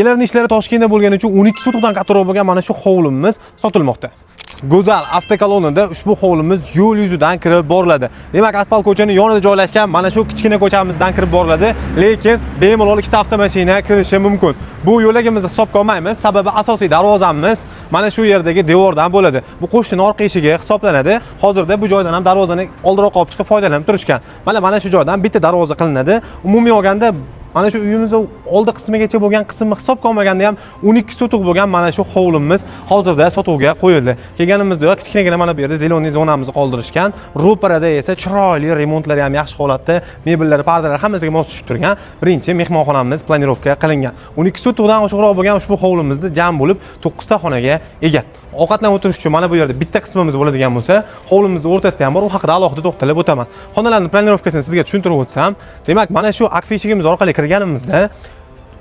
Egalarning ishlari Toshkentda bo'lgani uchun 12 sotuvdan kattaroq bo'lgan mana shu hovlimiz sotilmoqda. Go'zal avtokolonnada ushbu hovlimiz yo'l yuzidan kirib boriladi. Demak, asfalt ko'chaning yonida joylashgan mana shu kichkina ko'chamizdan kirib boriladi, lekin bemalol ikkita avtomashina kirishi mumkin. Bu yo'lagimizni hisobga olmaymiz, sababi asosiy darvozamiz mana shu yerdagi devordan bo'ladi. Bu qo'shni orqa eshigi hisoblanadi. Hozirda bu joydan ham darvozani oldiroq olib chiqib foydalanib turishgan. Mana shu joydan bitta darvoza qilinadi. Umumiy olganda mana shu uyimizning oldi qismigacha bo'lgan qismni hisobga olmaganda ham 12 sotuq bo'lgan mana shu hovlimiz hozirda sotuvga qo'yildi. Kelganimizda kichkinagina mana bu yerda zeleniy zonamizni qoldirishgan. Ro'parada esa chiroyli remontlari ham yaxshi holatda, mebellar, pardalar hammasiga mos tushib turgan. Birinchi mehmonxonamiz planirovka qilingan. 12 sotuqdan oshiqroq bo'lgan ushbu hovlimizda jam bo'lib 9 ta xonaga ega. Ovqatlanib o'tirish uchun mana bu yerda bitta qismimiz bo'ladigan bo'lsa, hovlimizning o'rtasida ham bor, u haqida alohida to'xtalib o'taman. Xonalarning planirovkasini sizga tushuntirib o'tsam, demak, mana shu akfa eshigimiz orqali kirganimizda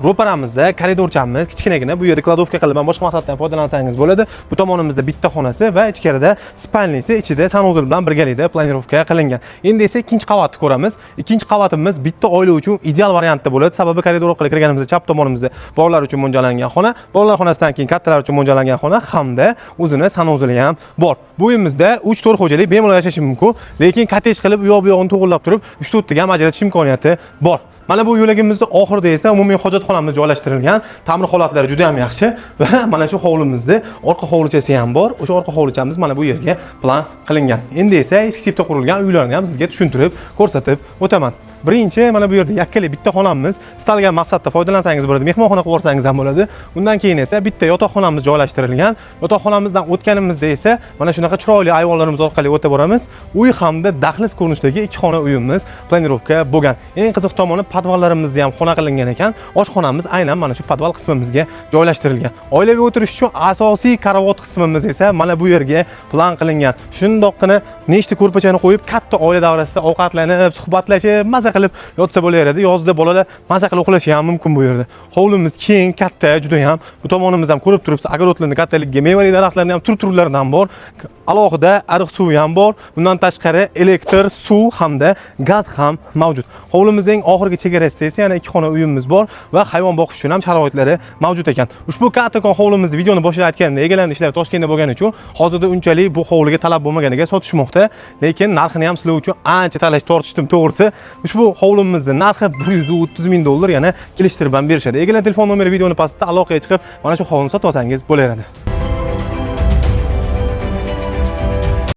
ro'paramizda koridorchamiz kichkinagina, bu yerda kladovka qilib boshqa maqsaddan foydalansangiz bo'ladi. Bu tomonimizda bitta xonasi va ichkarida spalnisi, ichida sanuzel bilan birgalikda planirovka qilingan. Endi esa ikkinchi qavatni ko'ramiz. Ikkinchi qavatimiz bitta oila uchun ideal variantda bo'ladi. Sababi koridor orqali kirganimizda chap tomonimizda bolalar uchun mo'ljallangan xona, bolalar xonasidan keyin kattalar uchun mo'ljallangan xona hamda o'zini sanuzeli ham bor. Bu uyimizda 3-4 xo'jalik bemalol yashashi mumkin, lekin kottej qilib u yoq-bu-yog'ini to'g'irlab turib 3-4 taga ham ajratish imkoniyati bor. Mana bu yo'lagimizning oxirida esa umumiy hojatxonamiz joylashtirilgan. Ta'mir holatlari juda ham yaxshi va mana shu hovlimizning orqa hovlichasi ham bor. O'sha orqa hovlichamiz mana bu yerga plan qilingan. Endi esa eski tipda qurilgan uylarni ham sizga tushuntirib, ko'rsatib o'taman. Birinchi mana bu yerda yakkali bitta xonamiz, istalgan maqsadda foydalansangiz bo'ladi, mehmonxona qilib olsangiz ham bo'ladi. Undan keyin esa bitta yotoqxonamiz joylashtirilgan. Yotoqxonamizdan o'tganimizda esa mana shunaqa chiroyli ayvonlarimiz orqali o'tib boramiz. Uy hamda dahliz ko'rinishidagi ikki xona uyimiz planirovka bo'lgan. Eng qiziq tomoni podvallarimizni ham xona qilingan ekan. Oshxonamiz aynan mana shu podval qismimizga joylashtirilgan. Oilaga o'tirish uchun asosiy karavot qismimiz esa mana bu yerga plan qilingan. Shundoqqina nechta ko'rpachani qo'yib, katta oila davrasida ovqatlanib, suhbatlashib, maza qilib yotsa bo'laveradi. Yozda bolalar maza qilib uxlashi ham mumkin bu yerda. Hovlimiz keng, katta, juda ham. Bu tomonimiz ham ko'rib turibsiz, огородlarning kattaligiga mevali daraxtlarning ham tur-turlaridan bor. Alohida ariq suvi ham bor. Bundan tashqari elektr, suv hamda gaz ham mavjud. Hovlimizning oxirgi chegarasida esa yana ikki xona uyimiz bor va hayvon boqish uchun ham sharoitlari mavjud ekan. Ushbu kattakon hovlimizni videoni boshida aytganda, egalarning ishlari Toshkentda bo'lgani uchun hozirda unchalik bu hovliga talab bo'lmaganiga sotishmoqda, lekin narxini ham sizlar uchun ancha talash tortishdim to'g'risi. Ushbu hovlimizning narxi $130 ming, yana kelishtirib ham berishadi. Egalar telefon nomeri videoni pastda aloqaga chiqib, mana shu hovlini sotib olsangiz bo'laveradi.